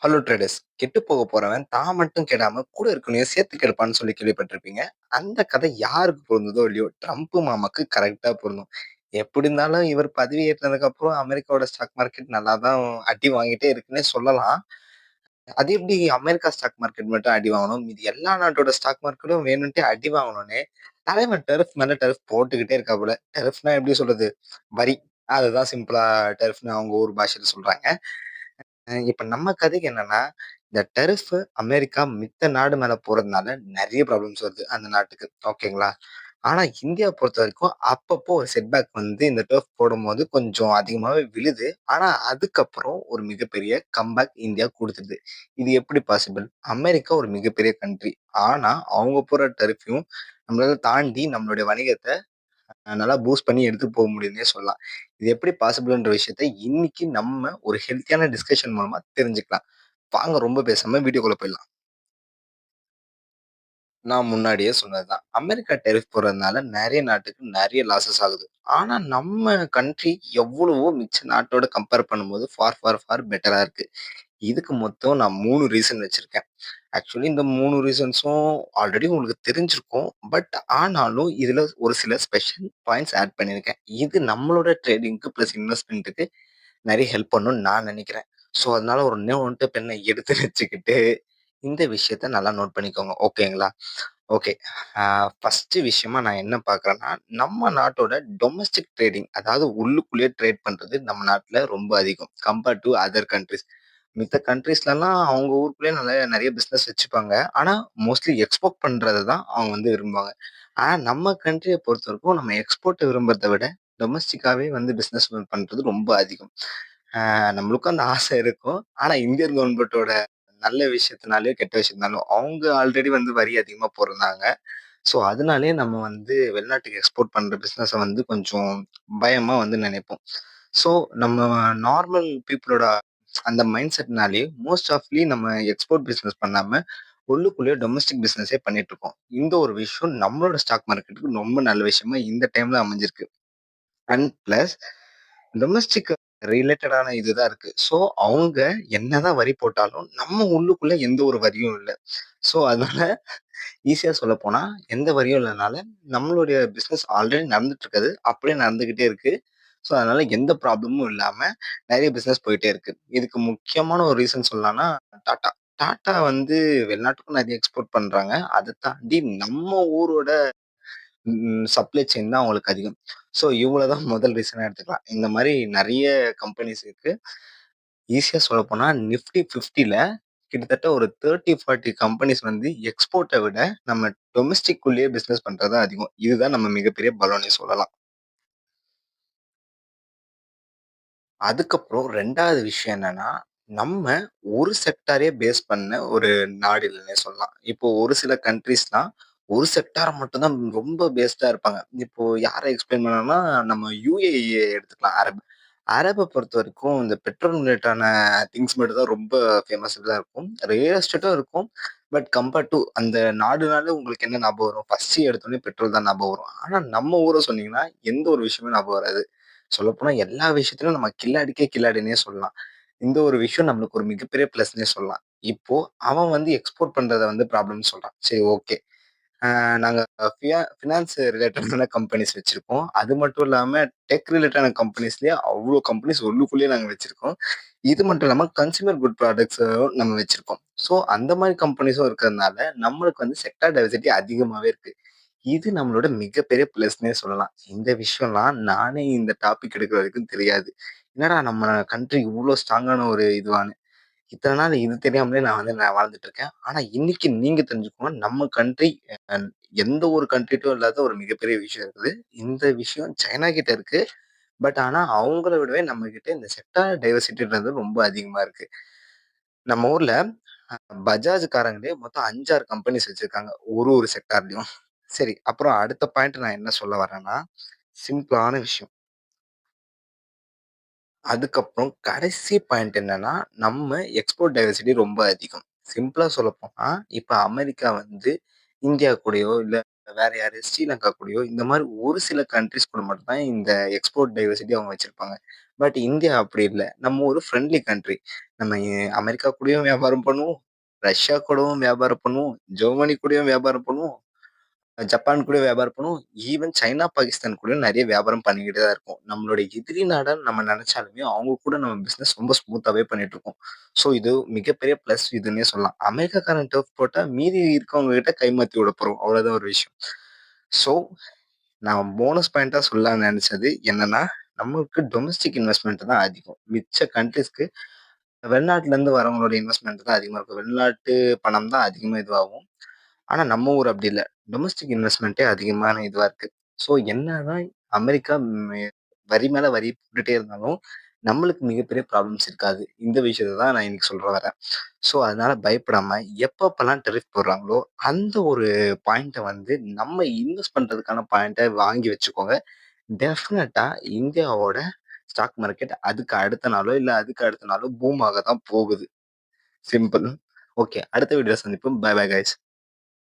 Hello traders. கெட்டு போக போறவன் தான் மட்டும் கெடாம கூட இருக்கவனையும் சேர்த்து கெடுப்பான்னு சொல்லி கேள்விப்பட்டிருப்பீங்க. அந்த கதை யாருக்கு பொருந்துதோ இல்லையோ, ட்ரம்ப் மாமாக்கு கரெக்ட்டா பொருந்தும். எப்படி இருந்தாலும் இவர் பதவி ஏற்றதுக்கு அப்புறம் அமெரிக்காவோட ஸ்டாக் மார்க்கெட் நல்லா தான் அடி வாங்கிட்டே இருக்குன்னே சொல்லலாம். அது எப்படி அமெரிக்கா ஸ்டாக் மார்க்கெட் மட்டும் அடி வாங்கணும்? மீதி எல்லா நாட்டோட ஸ்டாக் மார்க்கெட்டும் வேணும்ன்ட்டே அடி வாங்கணும்னே, தலைவன் டெர்ஃப் மேல டெர்ஃப் போட்டுக்கிட்டே இருக்காப்புல. டெர்ஃப்னா எப்படி சொல்றது? வரி. அதுதான் சிம்பிளா டெர்ஃப்ன்னு அவங்க ஊர் பாஷையில சொல்றாங்க. இப்ப நம்ம கதைக்கு என்னன்னா, இந்த டெரிஃப் அமெரிக்கா மித்த நாடு மேல போடுறதுனால நெறைய ப்ராப்ளம்ஸ் வருது அந்த நாட்டுக்கு. ஓகேங்களா? ஆனா இந்தியா பொறுத்தவரைக்கும் அப்பப்போ ஒரு செட்பேக் வந்து இந்த டர்ஃப் போடும்போது கொஞ்சம் அதிகமாவே விழுது. ஆனா அதுக்கப்புறம் ஒரு மிகப்பெரிய கம்பேக் இந்தியா குடுத்துருது. இது எப்படி பாசிபிள்? அமெரிக்கா ஒரு மிகப்பெரிய கண்ட்ரி. ஆனா அவங்க போடுற டெரிஃப்பையும் நம்மளால தாண்டி நம்மளுடைய வணிகத்த நல்லா பூஸ்ட் பண்ணி எடுத்துட்டு போ முடியும்னே சொல்லலாம். இது எப்படி பாசிபிள்ன்ற விஷயத்த இன்னைக்கு நம்ம ஒரு ஹெல்த்தியான டிஸ்கஷன் மூலமா தெரிஞ்சுக்கலாம். வாங்க ரொம்ப பேசாம வீடியோக்குள்ள போயிடலாம். நான் முன்னாடியே சொன்னதுதான். அமெரிக்கா டெரிஃப் போடுறதுனால நெறைய நாட்டுக்கு நெறைய லாஸஸ் ஆகுது. ஆனா நம்ம கண்ட்ரி எவ்வளவோ மிச்ச நாட்டோட கம்பேர் பண்ணும்போது ஃபார் பெட்டரா இருக்கு. இதுக்கு மொத்தம் நான் 3 ரீசன் வச்சிருக்கேன். ஆக்சுவலி இந்த 3 ரீசன்ஸும் ஆல்ரெடி உங்களுக்கு தெரிஞ்சிருக்கும். பட் ஆனாலும் இதுல ஒரு சில ஸ்பெஷல் பாயிண்ட்ஸ் ஆட் பண்ணியிருக்கேன். இது நம்மளோட ட்ரேடிங்க்கு பிளஸ் இன்வெஸ்ட்மென்ட்க்கு நெறைய ஹெல்ப் பண்ணும்னு நான் நெனைக்கிறேன். ஸோ அதனால ஒரு நோட்டு, பெண்ண எடுத்து வச்சுக்கிட்டு இந்த விஷயத்த நல்லா நோட் பண்ணிக்கோங்க. ஓகேங்களா? ஓகே. ஆ ஃபர்ஸ்ட்டு விஷயமா நான் என்ன பார்க்குறேன்னா, நம்ம நாட்டோட டொமஸ்டிக் ட்ரேடிங் அதாவது உள்ளுக்குள்ளேயே ட்ரேட் பண்றது நம்ம நாட்ல ரொம்ப அதிகம். Compare to other countries. மித்த கண்ட்ரீஸ்லலாம் அவங்க ஊருக்குள்ளேயே நெறைய பிசினஸ் வச்சுப்பாங்க. ஆனா மோஸ்ட்லி எக்ஸ்போர்ட் பண்றத தான் அவங்க வந்து விரும்புவாங்க. ஆனா நம்ம கண்ட்ரிய பொறுத்தவரைக்கும் நம்ம எக்ஸ்போர்ட்ட விரும்புறத விட டொமஸ்டிக்காவே வந்து பிசினஸ் பண்றது ரொம்ப அதிகம். நம்மளுக்கும் அந்த ஆசை இருக்கும். ஆனா இந்தியன் கவர்மெண்ட்டோட நல்ல விஷயத்தினாலயோ, கெட்ட விஷயத்தினாலோ அவங்க ஆல்ரெடி வந்து வரி அதிகமா போடுறாங்க. ஸோ, அதனாலேயே நம்ம வந்து வெளிநாட்டுக்கு எக்ஸ்போர்ட் பண்ற பிசினஸ வந்து கொஞ்சம் பயமா வந்து நினைப்போம். ஸோ, நம்ம நார்மல் பீப்பிளோட அந்த மைண்ட் செட்னாலேயே மோஸ்ட் ஆஃப்லி நம்ம எக்ஸ்போர்ட் பிசினஸ் பண்ணாம, உள்ளுக்குள்ளேயே டொமஸ்டிக் பிசினஸே பண்ணிட்டு இருக்கோம். இந்த ஒரு விஷயம் நம்மளோட ஸ்டாக் மார்க்கெட்டுக்கு ரொம்ப நல்ல விஷயமா இந்த டைம்ல அமைஞ்சிருக்கு. அண்ட் பிளஸ் டொமஸ்டிக் ரிலேட்டடான இதுதான் இருக்கு. ஸோ, அவங்க என்னதான் வரி போட்டாலும், நம்ம உள்ளுக்குள்ள எந்த ஒரு வரியும் இல்ல. ஸோ, அதனால ஈஸியா சொல்லப்போனா, எந்த வரியும் இல்லாதனால, நம்மளுடைய பிசினஸ் ஆல்ரெடி நடந்துட்டு இருக்குது. அப்படியே நடந்துகிட்டே இருக்கு. ஸோ, அதனால எந்த ப்ராப்ளமும் இல்லாம நெறைய பிசினஸ் போயிட்டே இருக்கு. இதுக்கு முக்கியமான ஒரு ரீசன் சொல்லலாம்னா, டாட்டா. டாட்டா வந்து வெளிநாட்டுக்கும் நெறைய எக்ஸ்போர்ட் பண்றாங்க. அத தாண்டி நம்ம ஊரோட சப்ளை செயின் தான் அவங்களுக்கு அதிகம். ஸோ, இவங்கள தான் முதல் ரீசனா எடுத்துக்கலாம். இந்த மாரி நெறைய கம்பெனிஸ் இருக்கு. ஈஸியா சொல்லப்போனா நிஃப்டி 50ல கிட்டத்தட்ட ஒரு 30, 40 கம்பெனிஸ் வந்து எக்ஸ்போர்ட்ட விட நம்ம டொமஸ்டிக்குள்ளேயே பிசினஸ் பண்றது தான் அதிகம். இதுதான் நம்ம மிகப்பெரிய பலம்னே சொல்லலாம். அதுக்கப்புறம் 2வது விஷயம் என்னன்னா, நம்ம ஒரு செக்டாரே பேஸ் பண்ண ஒரு நாடு இல்லன்னே சொல்லலாம். இப்போ ஒரு சில கண்ட்ரீஸ்லாம் ஒரு செக்டார மட்டும் தான் ரொம்ப பேஸ்டா இருப்பாங்க. இப்போ யார எக்ஸ்பிளைன் பண்ணணும்னா, நம்ம UAE எடுத்துக்கலாம். அரப பொறுத்தவரைக்கும் இந்த பெட்ரோல் ரிலேட்டடான திங்ஸ் மட்டும் தான் ரொம்ப ஃபேமஸா இருக்கும். ரியல் எஸ்டேட்டும் இருக்கும். பட் கம்பேர் டூ அந்த நாடுனாலே உங்களுக்கு என்ன ஞாபகம் வரும்? ஃபர்ஸ்ட் எடுத்தோனே பெட்ரோல் தான் ஞாபகம் வரும். ஆனா நம்ம ஊர சொன்னீங்கன்னா, எந்த ஒரு விஷயமும் ஞாபகம் வராது. சொல்லப்போனா எல்லா விஷயத்திலும் நம்ம கில்லாடிக்கே கில்லாடின்னே சொல்லலாம். இந்த ஒரு விஷயம் நம்மளுக்கு ஒரு மிகப்பெரிய ப்ளஸ்ன்னே சொல்லலாம். இப்போ அவன் வந்து எக்ஸ்போர்ட் பண்றத வந்து ப்ராப்ளம்னு சொல்றான். சரி ஓகே. நாங்க ஃபினான்ஸ் ரிலேட்டடான கம்பெனிஸ் வச்சிருக்கோம். அது மட்டும் இல்லாம டெக் ரிலேட்டடான கம்பெனிஸ்லயே அவ்ளோ கம்பெனிஸ் உள்ளுக்குள்ளேயே நாங்க வச்சிருக்கோம். இது மட்டும் இல்லாம கன்சியூமர் குட் ப்ராடக்ட்ஸும் நம்ம வச்சிருக்கோம். ஸோ அந்த மாரி கம்பெனிஸும் இருக்கிறதுனால, நம்மளுக்கு வந்து செக்டார் டைவர்சிட்டி அதிகமாவே இருக்கு. இது நம்மளோட மிகப்பெரிய பிளஸ்ன்னே சொல்லலாம். இந்த விஷயம்லாம் நானே இந்த டாபிக் எடுக்கிற வரைக்கும் தெரியாது. என்னடா நம்ம கண்ட்ரி இவ்ளோ ஸ்ட்ராங்கான ஒரு இதுவான்னு. இத்தன நாள் இது தெரியாமலே நான் வாழ்ந்துட்டு இருக்கேன். ஆனா இன்னைக்கு நீங்க தெரிஞ்சுக்கணும் நம்ம கண்ட்ரி அ எந்த ஒரு கண்ட்ரிட்டயும் இல்லாத ஒரு மிகப்பெரிய விஷயம் இருக்குது. இந்த விஷயம் சைனா கிட்ட இருக்கு. பட் ஆனா அவங்கள விடவே நம்ம கிட்ட இந்த செக்டார் டைவர்சிட்டின்றது ரொம்ப அதிகமா இருக்கு. நம்ம ஊர்ல பஜாஜ் காரங்களே மொத்தம் 5, 6 கம்பெனிஸ் வச்சிருக்காங்க. ஒரு செக்டார்லயும். சரி, அப்புறம் அடுத்த பாயிண்ட் நான் என்ன சொல்ல வரேன்னா, சிம்பிளான விஷயம். அதுக்கப்புறம் கடைசி பாயிண்ட் என்னன்னா, நம்ம எக்ஸ்போர்ட் டைவர்சிட்டி ரொம்ப அதிகம். சிம்பிளா சொல்லப்போனா, இப்ப அமெரிக்கா வந்து இந்தியா கூடயோ, இல்ல வேற யாரு? ஸ்ரீலங்கா கூடயோ, இந்த மாரி ஒரு சில கண்ட்ரீஸ் கூட மட்டும் தான் இந்த எக்ஸ்போர்ட் டைவர்சிட்டி அவங்க வச்சிருப்பாங்க. பட் இந்தியா அப்படி இல்ல. நம்ம ஒரு ஃப்ரெண்ட்லி கண்ட்ரி. நம்ம அமெரிக்கா கூடயும் வியாபாரம் பண்ணுவோம். ரஷ்யா கூடவும் வியாபாரம் பண்ணுவோம். ஜெர்மனி கூடயும் வியாபாரம் பண்ணுவோம். ஜப்பான் கூட வியாபாரம் பண்ணுவோம். ஈவன் சைனா, பாகிஸ்தான் கூடயும் நெறைய வியாபாரம் பண்ணிக்கிட்டு தான் இருக்கோம். நம்மளுடைய எதிரி நாடுன்னு நம்ம நெனச்சாலுமே, அவங்க கூட நம்ம பிசினஸ் ரொம்ப ஸ்மூத்தாவே பண்ணிட்டுருக்கோம். ஸோ இது மிகப்பெரிய பிளஸ் இதுன்னே சொல்லலாம். அமெரிக்காக்காரன் டர்ஃப் போட்டா மீதி இருக்கவங்க கிட்ட கைமாத்தி விட போறோம். அவ்வளோதான் ஒரு விஷயம். ஸோ நான் போனஸ் பாயிண்ட்டா சொல்லலாம்னு நெனச்சது என்னன்னா, நமக்கு டொமஸ்டிக் இன்வெஸ்ட்மென்ட் தான் அதிகம். மிச்ச கண்ட்ரீஸ்க்கு வெளிநாட்டுலருந்து வரவங்களோட இன்வெஸ்ட்மென்ட் தான் அதிகமா இருக்கும். வெளிநாட்டு பணம் தான் அதிகமா இதுவாகும். ஆனா நம்ம ஊர் அப்படி இல்ல. டொமஸ்டிக் இன்வெஸ்ட்மென்ட்டே அதிகமான இதுவா இருக்கு. ஸோ என்னதான் அமெரிக்கா வரி மேல வரி போட்டுட்டே இருந்தாலும், நம்மளுக்கு மிகப்பெரிய ப்ராப்ளம்ஸ் இருக்காது. இந்த விஷயத்த தான் நான் இன்னைக்கு சொல்ல வரேன். ஸோ அதனால பயப்படாம எப்பப்பலாம் டெரிஃப் போடுறாங்களோ, அந்த ஒரு பாயிண்ட்ட வந்து நம்ம இன்வெஸ்ட் பண்றதுக்கான பாயிண்ட்ட வாங்கி வச்சுக்கோங்க. டெஃபினட்டா இந்தியாவோட ஸ்டாக் மார்க்கெட் அதுக்கு அடுத்த நாளோ, இல்ல அதுக்கு அடுத்த நாளோ பூம் ஆக தான் போகுது. சிம்பிள். ஓகே. அடுத்த வீடியோல சந்திப்போம். Bye bye guys.